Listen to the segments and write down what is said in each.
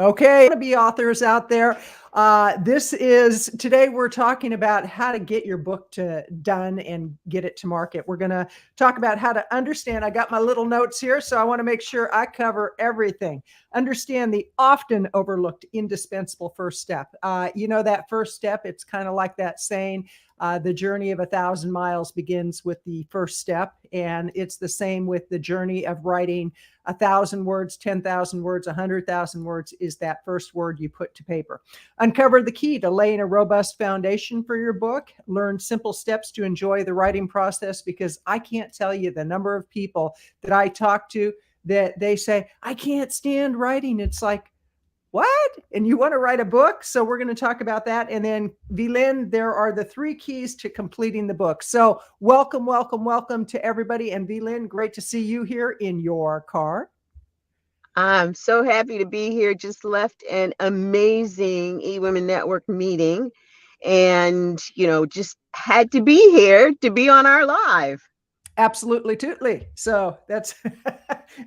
Okay, to be authors out there. Today we're talking about how to get your book done and get it to market. We're going to talk about how to understand. I got my little notes here, so I want to make sure I cover everything. Understand the often overlooked indispensable first step. That first step, it's kind of like that saying, the journey of 1,000 miles begins with the first step. And it's the same with the journey of writing 1,000 words, 10,000 words, 100,000 words is that first word you put to paper. Uncover the key to laying a robust foundation for your book. Learn simple steps to enjoy the writing process, because I can't tell you the number of people that I talk to that they say, I can't stand writing. It's like, what? And you want to write a book? So we're going to talk about that. And then VLynn, there are the 3 keys to completing the book. So welcome to everybody. And VLynn, great to see you here in your car. I'm so happy to be here. Just left an amazing eWomen Network meeting and, just had to be here to be on our live. Absolutely tootly. So that's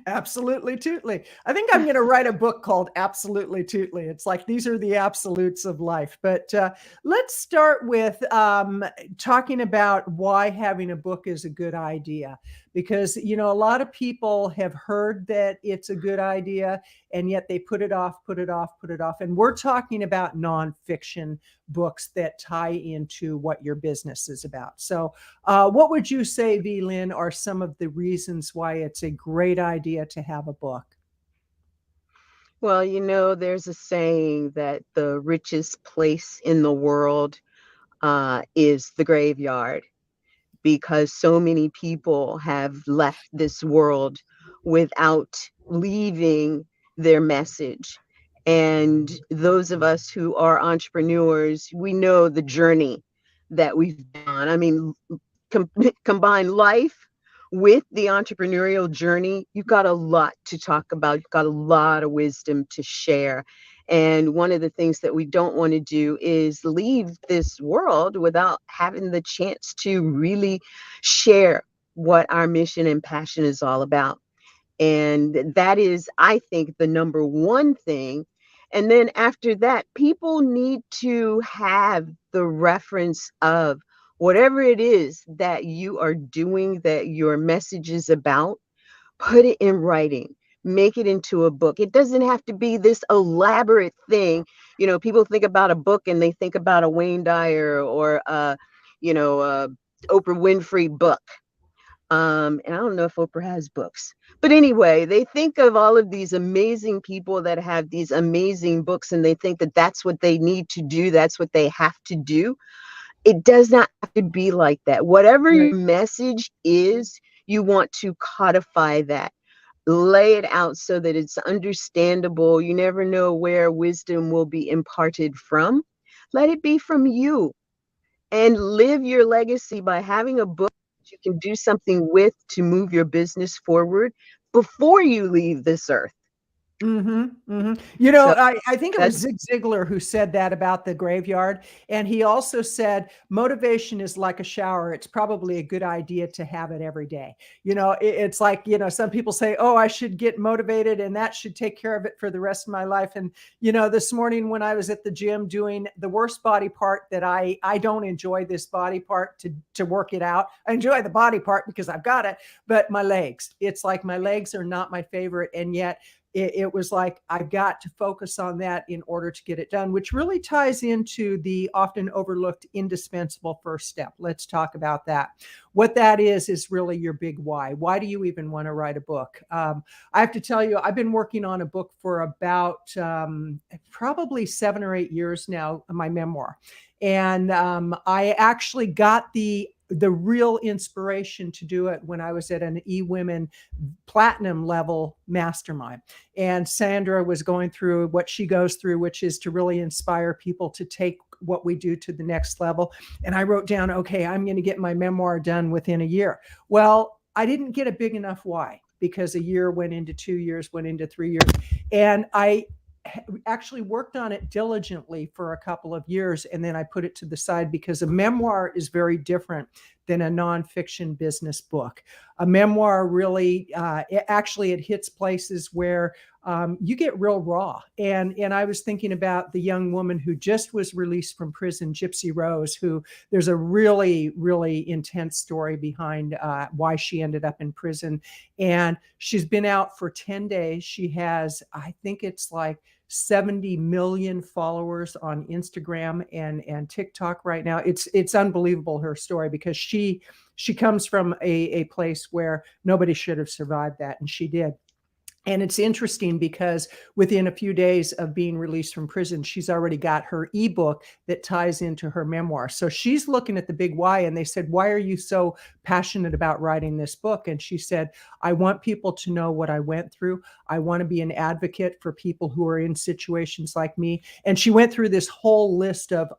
absolutely tootly. I think I'm going to write a book called Absolutely Tootly. It's like, these are the absolutes of life. But let's start with talking about why having a book is a good idea. Because, a lot of people have heard that it's a good idea, and yet they put it off. And we're talking about nonfiction books that tie into what your business is about. So what would you say, VLynn, are some of the reasons why it's a great idea to have a book? Well, there's a saying that the richest place in the world is the graveyard, because so many people have left this world without leaving their message. And those of us who are entrepreneurs, we know the journey that we've been on. I mean, combine life with the entrepreneurial journey, you've got a lot to talk about. You've got a lot of wisdom to share. And one of the things that we don't want to do is leave this world without having the chance to really share what our mission and passion is all about. And that is, I think, the number one thing. And then after that, people need to have the reference of whatever it is that you are doing, that your message is about. Put it in writing, make it into a book. It doesn't have to be this elaborate thing. People think about a book and they think about a Wayne Dyer or a Oprah Winfrey book. And I don't know if Oprah has books, but anyway, they think of all of these amazing people that have these amazing books, and they think that that's what they need to do. That's what they have to do. It does not have to be like that. Whatever your message is, you want to codify that, lay it out so that it's understandable. You never know where wisdom will be imparted from. Let it be from you, and live your legacy by having a book that you can do something with to move your business forward before you leave this earth. I think it was Zig Ziglar who said that about the graveyard. And he also said, motivation is like a shower. It's probably a good idea to have it every day. It's like, some people say, oh, I should get motivated and that should take care of it for the rest of my life. And, this morning when I was at the gym doing the worst body part that I don't enjoy this body part to work it out. I enjoy the body part because I've got it, but my legs, it's like my legs are not my favorite. And yet, it was like, I've got to focus on that in order to get it done, which really ties into the often overlooked indispensable first step. Let's talk about that. What that is really your big why. Why do you even want to write a book? I have to tell you, I've been working on a book for about probably 7 or 8 years now, my memoir. And I actually got the real inspiration to do it when I was at an eWomen platinum level mastermind. And Sandra was going through what she goes through, which is to really inspire people to take what we do to the next level. And I wrote down, okay, I'm going to get my memoir done within a year. Well, I didn't get a big enough why, because a year went into 2 years, went into 3 years. And I actually worked on it diligently for a couple of years, and then I put it to the side because a memoir is very different than a nonfiction business book. A memoir really, it hits places where you get real raw. And I was thinking about the young woman who just was released from prison, Gypsy Rose, who there's a really, really intense story behind why she ended up in prison. And she's been out for 10 days. She has, I think it's like 70 million followers on Instagram and TikTok right now. It's unbelievable, her story, because she comes from a place where nobody should have survived that, and she did. And it's interesting because within a few days of being released from prison, she's already got her ebook that ties into her memoir. So she's looking at the big why. And they said, "Why are you so passionate about writing this book?" And she said, "I want people to know what I went through. I want to be an advocate for people who are in situations like me." And she went through this whole list of,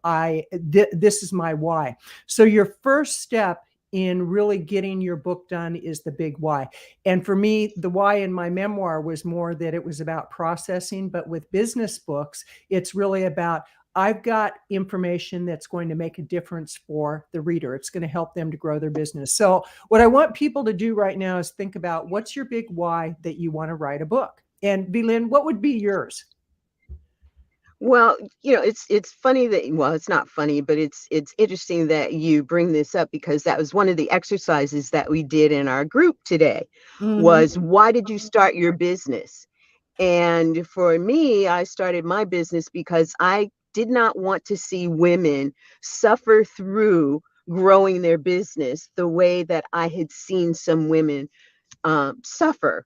this is my why. So your first step in really getting your book done is the big why. And for me, the why in my memoir was more that it was about processing. But with business books, it's really about, I've got information that's going to make a difference for the reader. It's going to help them to grow their business. So what I want people to do right now is think about, what's your big why that you want to write a book? And VLynn, what would be yours? Well, it's funny that, well, it's not funny, but it's interesting that you bring this up, because that was one of the exercises that we did in our group today, Mhm. was why did you start your business? And for me, I started my business because I did not want to see women suffer through growing their business the way that I had seen some women suffer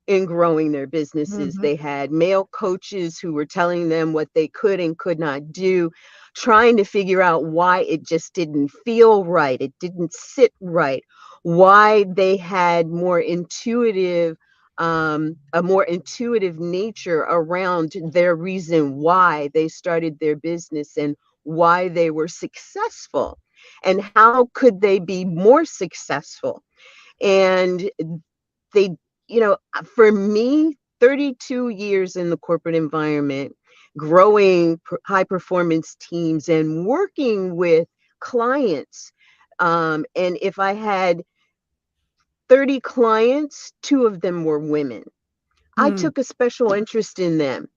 in growing their businesses. Mhm. They had male coaches who were telling them what they could and could not do, trying to figure out why it just didn't feel right. It didn't sit right. Why they had a more intuitive nature around their reason why they started their business and why they were successful, and how could they be more successful. And they, for me, 32 years in the corporate environment, growing high performance teams and working with clients. And if I had 30 clients, two of them were women. I Hmm. took a special interest in them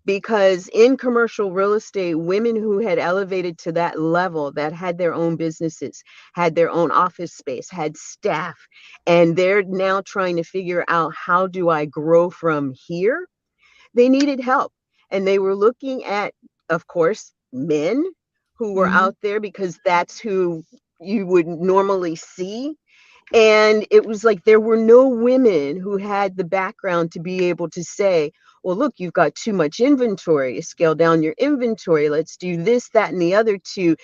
because in commercial real estate, women who had elevated to that level, that had their own businesses, had their own office space, had staff, and they're now trying to figure out, how do I grow from here? They needed help. And they were looking at, of course, men who were Mhm. out there, because that's who you would normally see. And it was like there were no women who had the background to be able to say, well, look, you've got too much inventory. Scale down your inventory. Let's do this, that, and the other to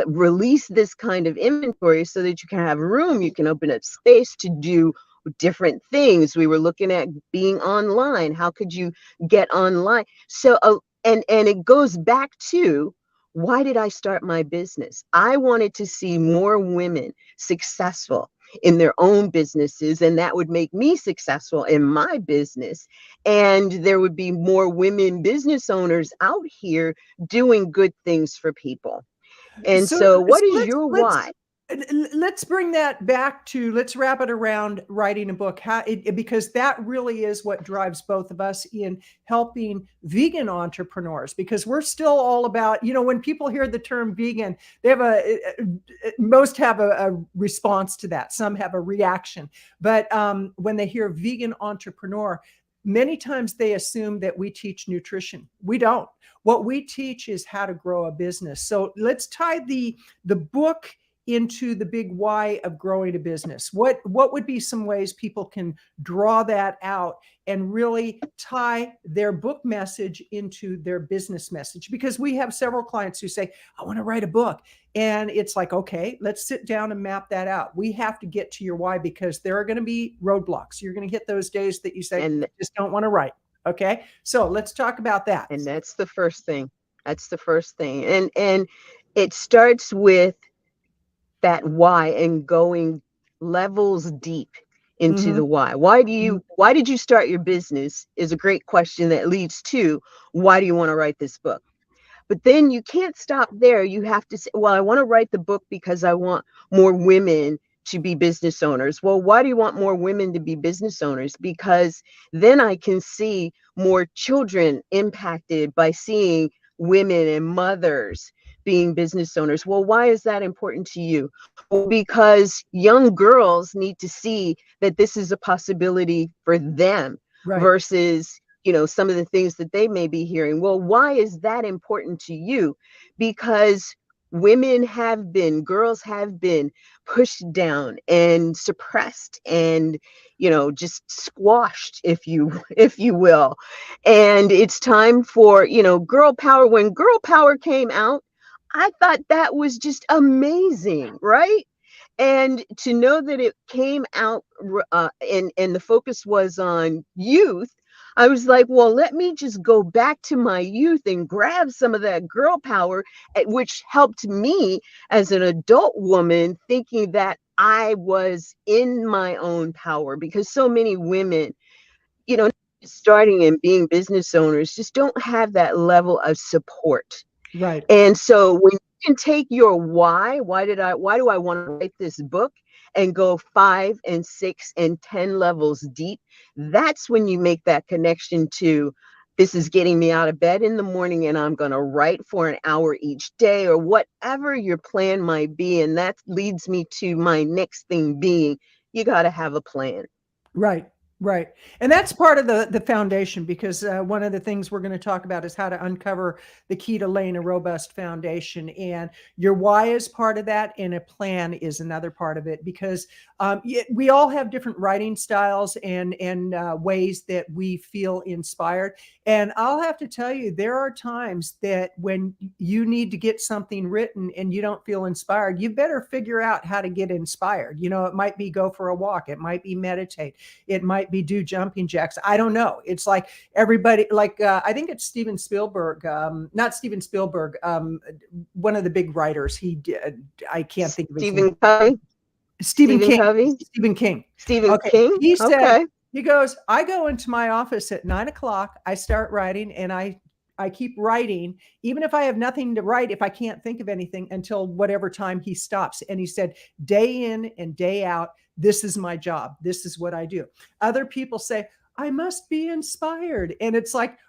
release this kind of inventory so that you can have room. You can open up space to do different things. We were looking at being online. How could you get online? So, and it goes back to, why did I start my business? I wanted to see more women successful in their own businesses, and that would make me successful in my business. And there would be more women business owners out here doing good things for people. And So, so, what so is let's your let's why? let's bring that back to, let's wrap it around writing a book. Because that really is what drives both of us in helping vegan entrepreneurs, because we're still all about, when people hear the term vegan, they have most have a response to that. Some have a reaction. But when they hear vegan entrepreneur, many times they assume that we teach nutrition. We don't. What we teach is how to grow a business. So let's tie the book into the big why of growing a business. What would be some ways people can draw that out and really tie their book message into their business message? Because we have several clients who say, "I want to write a book." And it's like, okay, let's sit down and map that out. We have to get to your why, because there are going to be roadblocks. You're going to hit those days that you say, And "I just don't want to write." Okay. So let's talk about that. and that's the first thing. That's the first thing. And it starts with that why and going levels deep into Mhm. the why. Why did you start your business is a great question that leads to, why do you want to write this book? But then you can't stop there. You have to say, well, I want to write the book because I want more women to be business owners. Well, why do you want more women to be business owners? Because then I can see more children impacted by seeing women and mothers being business owners. Well, why is that important to you? Well, because young girls need to see that this is a possibility for them Right. versus, some of the things that they may be hearing. Well, why is that important to you? Because girls have been pushed down and suppressed and, just squashed, if you will. And it's time for, girl power. When girl power came out, I thought that was just amazing, right? And to know that it came out and the focus was on youth, I was like, well, let me just go back to my youth and grab some of that girl power, which helped me as an adult woman thinking that I was in my own power, because so many women, starting and being business owners, just don't have that level of support. Right. And so when you can take your why do I want to write this book, and go 5 and 6 and 10 levels deep, that's when you make that connection to, this is getting me out of bed in the morning and I'm going to write for an hour each day, or whatever your plan might be. And that leads me to my next thing being, you got to have a plan. Right. Right. And that's part of the foundation, because one of the things we're going to talk about is how to uncover the key to laying a robust foundation. And your why is part of that, and a plan is another part of it, because we all have different writing styles and ways that we feel inspired. And I'll have to tell you, there are times that when you need to get something written and you don't feel inspired, you better figure out how to get inspired. It might be go for a walk. It might be meditate. It might be do jumping jacks. I don't know. It's like everybody, like I think it's Steven Spielberg, not Steven Spielberg, one of the big writers. He did. I can't think of his name. Covey. Stephen King. Covey. Stephen King. Stephen Okay. King. He said, okay. He goes, I go into my office at 9:00. I start writing, and I keep writing, even if I have nothing to write, if I can't think of anything, until whatever time he stops. And he said, day in and day out, this is my job. This is what I do. Other people say, I must be inspired. And it's like,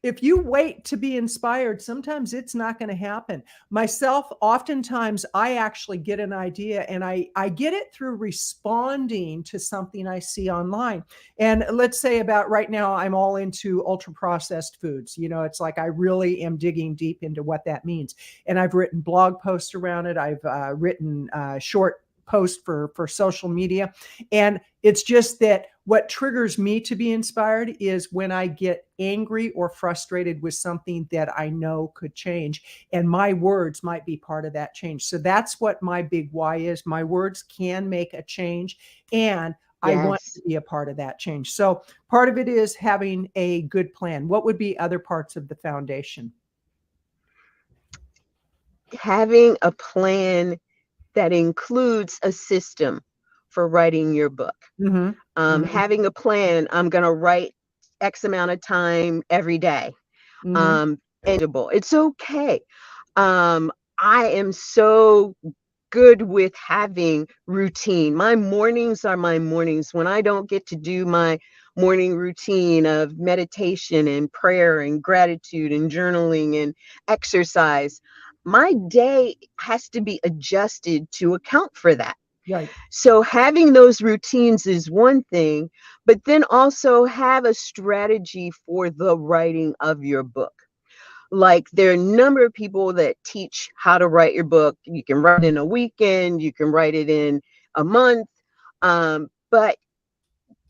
if you wait to be inspired, sometimes it's not going to happen. Myself, oftentimes I actually get an idea, and I get it through responding to something I see online. And let's say about right now, I'm all into ultra processed foods. It's like I really am digging deep into what that means. And I've written blog posts around it. I've written short posts for social media. And it's just that what triggers me to be inspired is when I get angry or frustrated with something that I know could change, and my words might be part of that change. So that's what my big why is. My words can make a change, and I want to be a part of that change. So part of it is having a good plan. What would be other parts of the foundation? Having a plan that includes a system for writing your book. Having a plan, I'm going to write X amount of time every day. And it's okay. I am so good with having routine. My mornings are my mornings. When I don't get to do my morning routine of meditation and prayer and gratitude and journaling and exercise, my day has to be adjusted to account for that. Right. So having those routines is one thing, but then also have a strategy for the writing of your book. Like, there are a number of people that teach how to write your book. You can write it in a weekend, you can write it in a month, but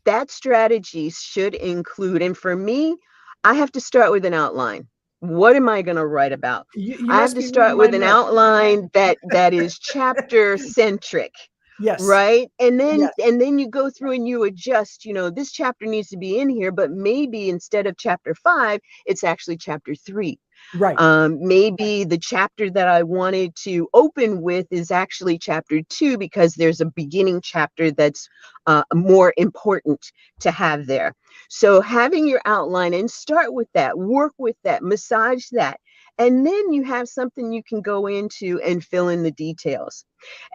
that strategy should include, and for me, I have to start with an outline. What am I going to write about? I have to start with an outline that is chapter centric. Yes. Right. And then you go through and you adjust, this chapter needs to be in here, but maybe instead of chapter 5, it's actually chapter 3. Right. Maybe the chapter that I wanted to open with is actually chapter 2, because there's a beginning chapter that's more important to have there. So having your outline, and start with that, work with that, massage that, And then you have something you can go into and fill in the details.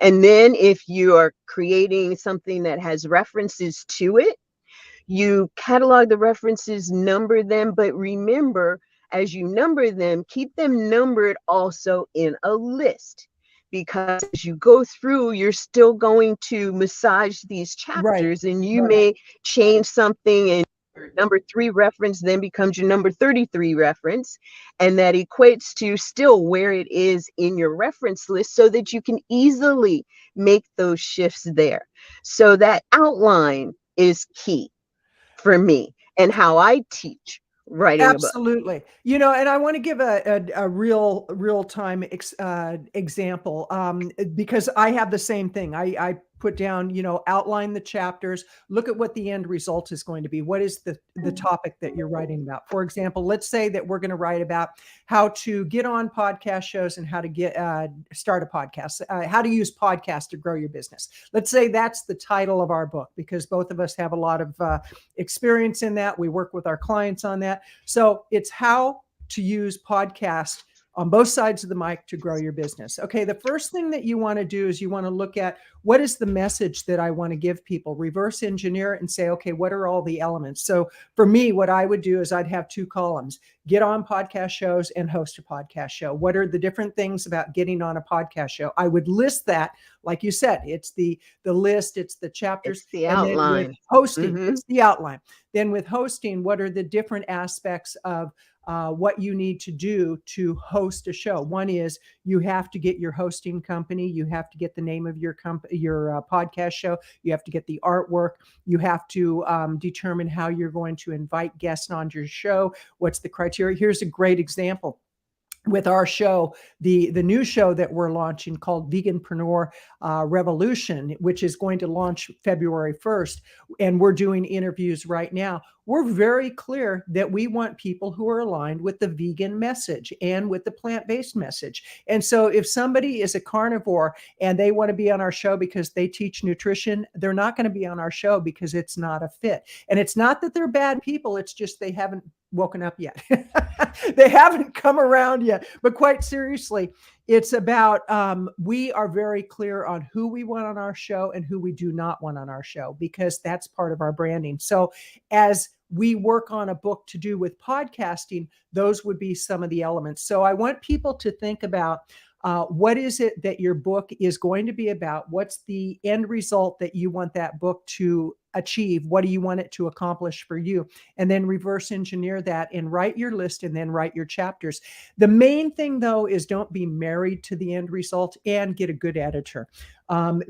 And then if you are creating something that has references to it, you catalog the references, number them, but remember, as you number them, keep them numbered also in a list. Because as you go through, you're still going to massage these Right. chapters, and you Right. may change something, and your number 3 reference then becomes your number 33 reference. And that equates to still where it is in your reference list so that you can easily make those shifts there. So that outline is key for me and how I teach writing a book. Absolutely. You know, and I want to give a real time example, because I have the same thing. I put down, you know, outline the chapters, look at what the end result is going to be. What is the topic that you're writing about? For example, let's say that we're going to write about how to get on podcast shows and how to get start a podcast, how to use podcasts to grow your business. Let's say that's the title of our book, because both of us have a lot of experience in that. We work with our clients on that. So it's how to use podcast on both sides of the mic to grow your business. Okay, the first thing that you want to do is you want to look at what is the message that I want to give people, reverse engineer it and say, okay, what are all the elements? So for me, what I would do is I'd have 2 columns, get on podcast shows and host a podcast show. What are the different things about getting on a podcast show? I would list that, like you said, it's the list, it's the chapters, It's the and then with outline. hosting, Mhm. it's the outline. Then with hosting, what are the different aspects of what you need to do to host a show? One is you have to get your hosting company, you have to get the name of your company, your podcast show, you have to get the artwork, you have to determine how you're going to invite guests on your show. What's the criteria? Here's a great example. With our show, the new show that we're launching called Veganpreneur Revolution, which is going to launch February 1st, and we're doing interviews right now. We're very clear that we want people who are aligned with the vegan message and with the plant-based message. And so if somebody is a carnivore and they want to be on our show because they teach nutrition, they're not going to be on our show because it's not a fit. And it's not that they're bad people, it's just they haven't woken up yet. They haven't come around yet. But quite seriously, it's about we are very clear on who we want on our show and who we do not want on our show, because that's part of our branding. So as we work on a book to do with podcasting, those would be some of the elements. So I want people to think about what is it that your book is going to be about? What's the end result that you want that book to achieve? What do you want it to accomplish for you? And then reverse engineer that and write your list and then write your chapters. The main thing, though, is don't be married to the end result and get a good editor.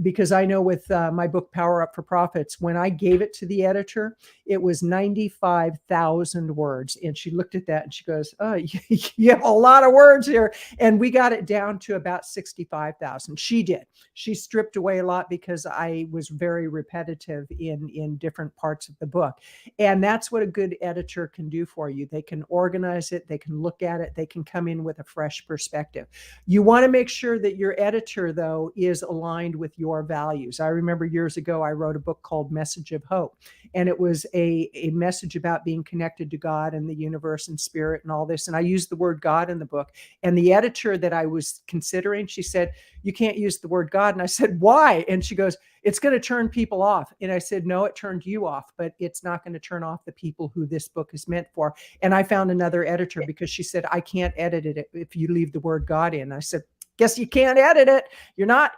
Because I know with my book, Power Up for Profits, when I gave it to the editor, it was 95,000 words. And she looked at that and she goes, oh, you have a lot of words here. And we got it down to about 65,000. She did. She stripped away a lot because I was very repetitive in different parts of the book. And that's what a good editor can do for you. They can organize it. They can look at it. They can come in with a fresh perspective. You want to make sure that your editor, though, is aligned with your values. I remember years ago, I wrote a book called Message of Hope, and it was a message about being connected to God and the universe and spirit and all this. And I used the word God in the book. And the editor that I was considering, she said, you can't use the word God. And I said, why? And she goes, it's going to turn people off. And I said, no, it turned you off, but it's not going to turn off the people who this book is meant for. And I found another editor because she said, I can't edit it if you leave the word God in. I said, guess you can't edit it. You're not,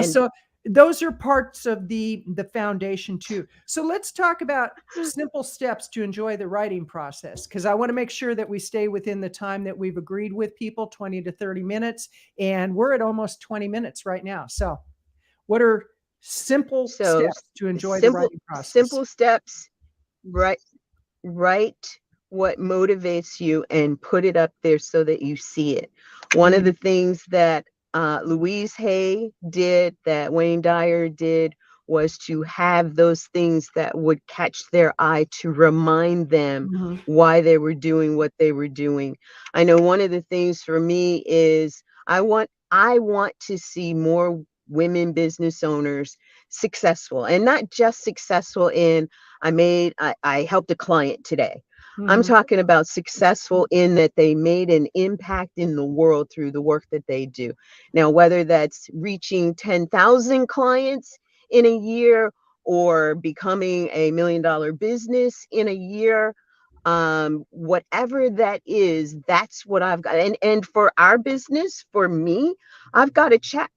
so those are parts of the foundation too. So let's talk about simple steps to enjoy the writing process, because I want to make sure that we stay within the time that we've agreed with people, 20 to 30 minutes. And we're at almost 20 minutes right now. So what are simple steps to enjoy the writing process? Simple steps, write what motivates you and put it up there so that you see it. One of the things that Louise Hay did, that Wayne Dyer did, was to have those things that would catch their eye to remind them why they were doing what they were doing. I know one of the things for me is I want to see more women business owners successful, and not just successful in I helped a client today. I'm Mhm. talking about successful in that they made an impact in the world through the work that they do. Now, whether that's reaching 10,000 clients in a year or becoming a $1 million business in a year, whatever that is, that's what I've got. And for our business, for me, I've got a check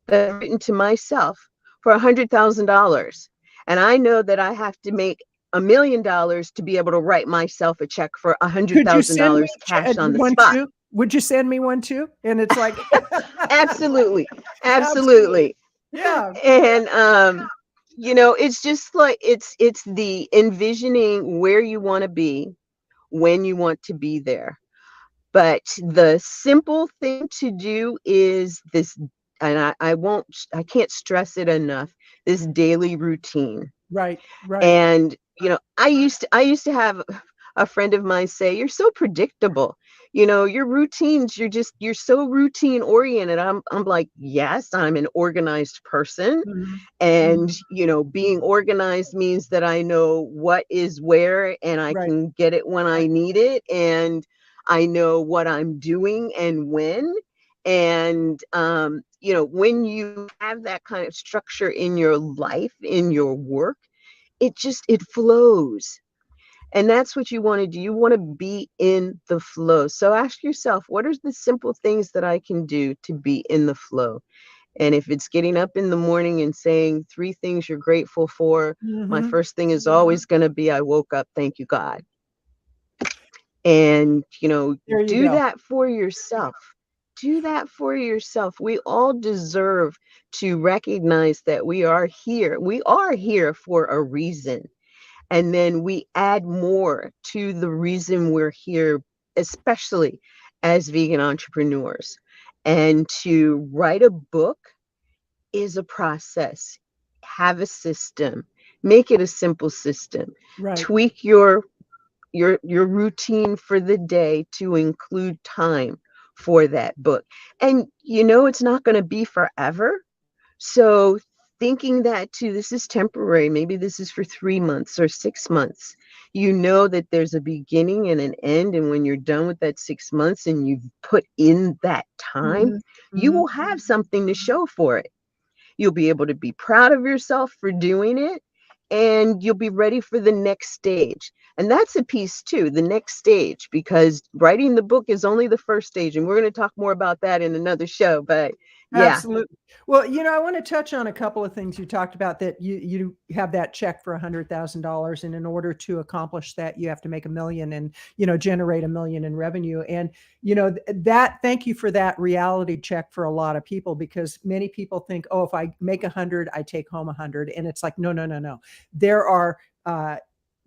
that I've written to myself for $100,000. And I know that I have to make $1 million to be able to write myself a check for Could you send me $100,000 cash on the one spot. too? Would you send me one too? And it's like Absolutely. absolutely. Absolutely. Yeah. And it's just like it's the envisioning where you want to be when you want to be there. But the simple thing to do is this, and I can't stress it enough, this daily routine. Right, right. And, I used to have a friend of mine say, "You're so predictable. Your routines, you're so routine oriented." I'm like, "Yes, I'm an organized person." Mhm. And, Mhm. being organized means that I know what is where and I Right, can get it when I right. need it. And I know what I'm doing and when. And, when you have that kind of structure in your life, in your work, it flows. And that's what you want to do. You want to be in the flow. So ask yourself, what are the simple things that I can do to be in the flow? And if it's getting up in the morning and saying 3 things you're grateful for, my Mhm. first thing is always going to be, I woke up, thank you, God. And, There you do go. that for yourself. Do that for yourself. We all deserve to recognize that we are here. We are here for a reason. And then we add more to the reason we're here, especially as vegan entrepreneurs. And to write a book is a process. Have a system. Make it a simple system. Right. Tweak your routine for the day to include time for that book. And it's not going to be forever. So thinking that too, this is temporary. Maybe this is for 3 months or 6 months. You know that there's a beginning and an end. And when you're done with that 6 months and you've put in that time, Mhm. you Mhm. will have something to show for it. You'll be able to be proud of yourself for doing it, and you'll be ready for the next stage. And that's a piece too, the next stage, because writing the book is only the first stage. And we're going to talk more about that in another show. But yeah, Absolutely. Well, I wanna touch on a couple of things you talked about that you have that check for $100,000, and in order to accomplish that, you have to make 1,000,000 and, generate 1,000,000 in revenue, and, that thank you for that reality check for a lot of people because many people think, "Oh, if I make 100, I take home 100," and it's like, "No, no, no, no." There are,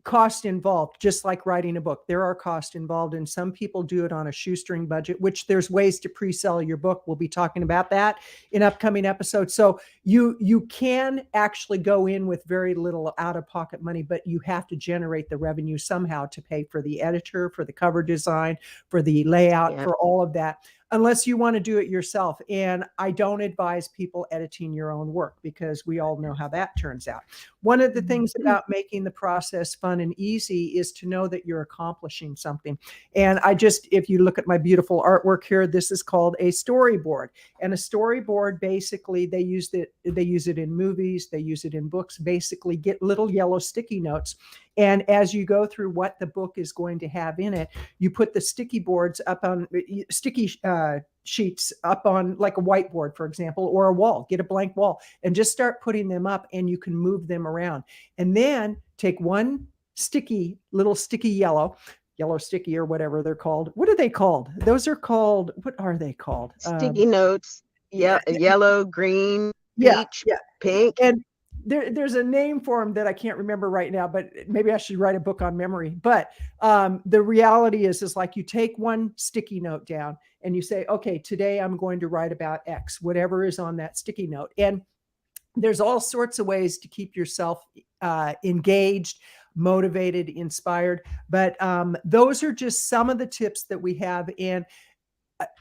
cost involved, just like writing a book. There are costs involved, and some people do it on a shoestring budget, which there's ways to pre-sell your book. We'll be talking about that in upcoming episodes. So you can actually go in with very little out-of-pocket money, but you have to generate the revenue somehow to pay for the editor, for the cover design, for the layout, yeah, for all of that. Unless you want to do it yourself. And I don't advise people editing your own work because we all know how that turns out. One of the things about making the process fun and easy is to know that you're accomplishing something. And if you look at my beautiful artwork here, this is called a storyboard. And a storyboard, basically, they use it in movies, they use it in books, basically get little yellow sticky notes. And as you go through what the book is going to have in it, you put the sticky boards up on sticky sheets up on like a whiteboard, for example, or a wall. Get a blank wall and just start putting them up, and you can move them around. And then take one little sticky yellow sticky or whatever they're called. What are they called? Those are called, what are they called? sticky notes. Yeah, Yeah, yellow, green, yeah, peach, yeah. pink. And there's a name for them that I can't remember right now, but maybe I should write a book on memory. But the reality is like you take one sticky note down and you say, okay, today I'm going to write about X, whatever is on that sticky note. And there's all sorts of ways to keep yourself engaged, motivated, inspired. But those are just some of the tips that we have. And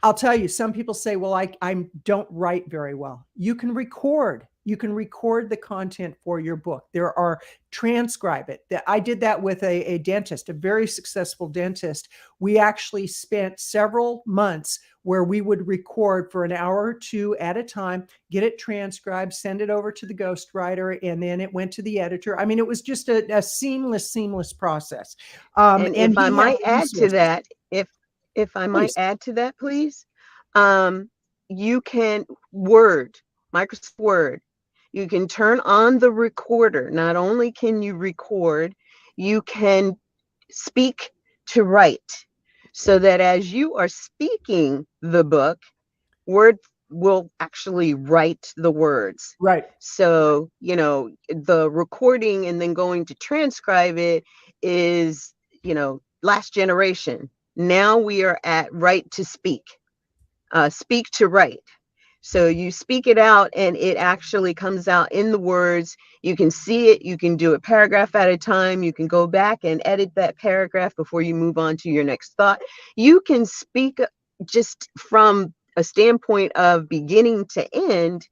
I'll tell you, some people say, well, I don't write very well. You can record You can record the content for your book. There are transcribe it. I did that with a dentist, a very successful dentist. We actually spent several months where we would record for an hour or two at a time, get it transcribed, send it over to the ghostwriter, and then it went to the editor. I mean, it was just a seamless process. And And if I he had might add to resources. that, if I might Please. add to that, please, you can Microsoft Word, you can turn on the recorder. Not only can you record, you can speak to write, so that as you are speaking the book, Word will actually write the words. Right. So, the recording and then going to transcribe it is, last generation. Now we are at write to speak, speak to write. So you speak it out and it actually comes out in the words. You can see it. You can do it paragraph at a time. You can go back and edit that paragraph before you move on to your next thought. You can speak just from a standpoint of beginning to end.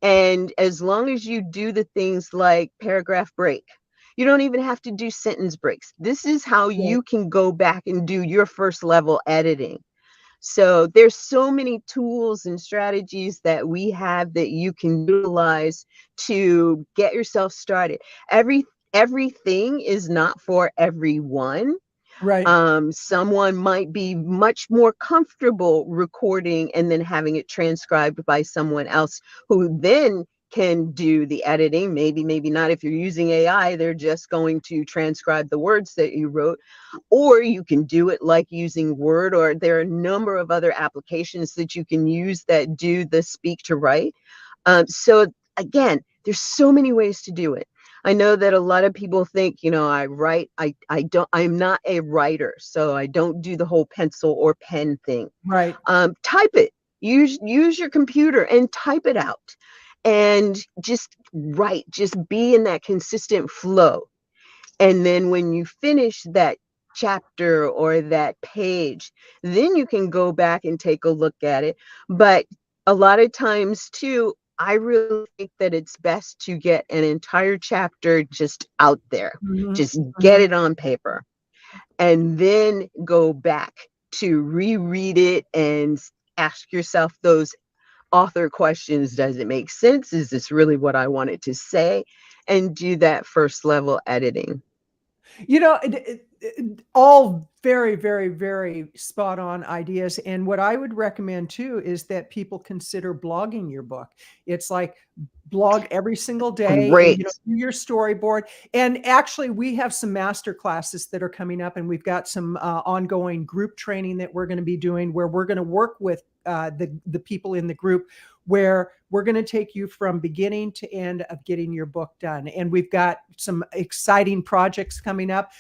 And as long as you do the things like paragraph break, you don't even have to do sentence breaks. This is how Right. you can go back and do your first level editing. So there's so many tools and strategies that we have that you can utilize to get yourself started. Everything is not for everyone. Right. Someone might be much more comfortable recording and then having it transcribed by someone else who then can do the editing. Maybe not. If you're using AI, they're just going to transcribe the words that you wrote. Or you can do it like using Word, or there are a number of other applications that you can use that do the speak to write. So again, there's so many ways to do it. I know that a lot of people think, I write, I'm not a writer, so I don't do the whole pencil or pen thing. Right. Type it, use your computer and type it out and just write, just be in that consistent flow. And then when you finish that chapter or that page, then you can go back and take a look at it. But a lot of times too, I really think that it's best to get an entire chapter just out there, Mhm. just get Mhm. it on paper, and then go back to reread it and ask yourself those author questions. Does it make sense? Is this really what I wanted to say? And do that first level editing. All very spot on ideas. And what I would recommend too is that people consider blogging your book. It's like blog every single day and Great. do your storyboard. And actually, we have some master classes that are coming up, and we've got some ongoing group training that we're going to be doing where we're going to work with the people in the group, where we're going to take you from beginning to end of getting your book done. And we've got some exciting projects coming up.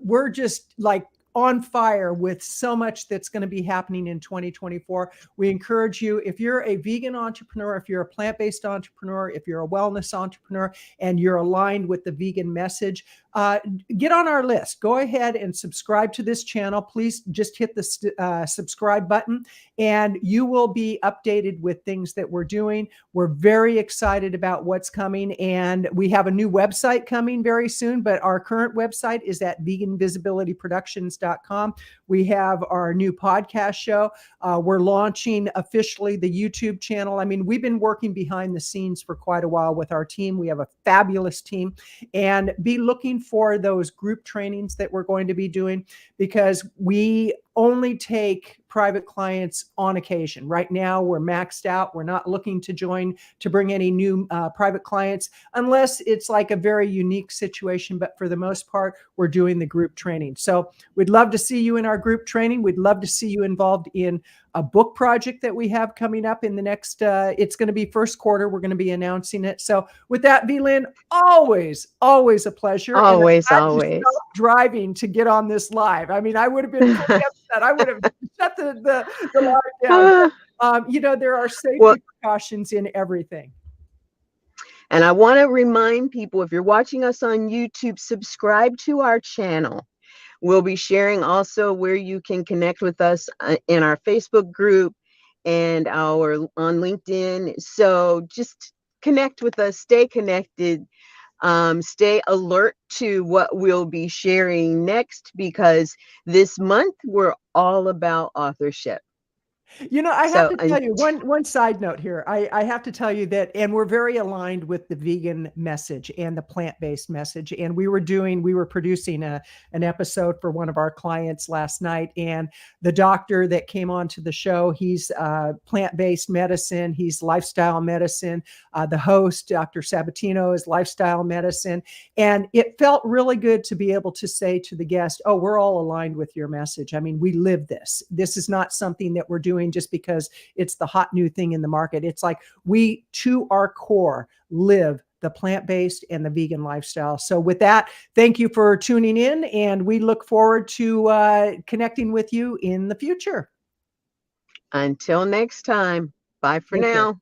We're just like on fire with so much that's going to be happening in 2024. We encourage you, if you're a vegan entrepreneur, if you're a plant-based entrepreneur, if you're a wellness entrepreneur, and you're aligned with the vegan message, get on our list. Go ahead and subscribe to this channel. Please just hit the subscribe button, and you will be updated with things that we're doing. We're very excited about what's coming, and we have a new website coming very soon, but our current website is at veganvisibilityproductions.com. We have our new podcast show. We're launching officially the YouTube channel. I mean, we've been working behind the scenes for quite a while with our team. We have a fabulous team, and be looking for those group trainings that we're going to be doing, because we only take private clients on occasion. Right now, we're maxed out. We're not looking to bring any new private clients unless it's like a very unique situation. But for the most part, we're doing the group training. So we'd love to see you in our group training. We'd love to see you involved in a book project that we have coming up in the next, it's going to be first quarter. We're going to be announcing it. So with that, VLynn, always a pleasure. And I'm Always, glad you always. stopped driving to get on this live. I mean, I would have been pretty upset. I would have shut the live down. There are safety Well, precautions in everything. and I want to remind people, if you're watching us on YouTube, subscribe to our channel. We'll be sharing also where you can connect with us in our Facebook group and our on LinkedIn. So just connect with us, stay connected, stay alert to what we'll be sharing next, because this month we're all about authorship. You know, I have So, to tell you one side note here. I have to tell you that, and we're very aligned with the vegan message and the plant-based message. And we were producing an episode for one of our clients last night, and the doctor that came on to the show, he's plant-based medicine, he's lifestyle medicine. The host, Dr. Sabatino, is lifestyle medicine. And it felt really good to be able to say to the guest, oh, we're all aligned with your message. I mean, we live this. This is not something that we're doing just because it's the hot new thing in the market. It's like we, to our core, live the plant-based and the vegan lifestyle. So with that, thank you for tuning in, and we look forward to connecting with you in the future. until next time, bye for Take care. now.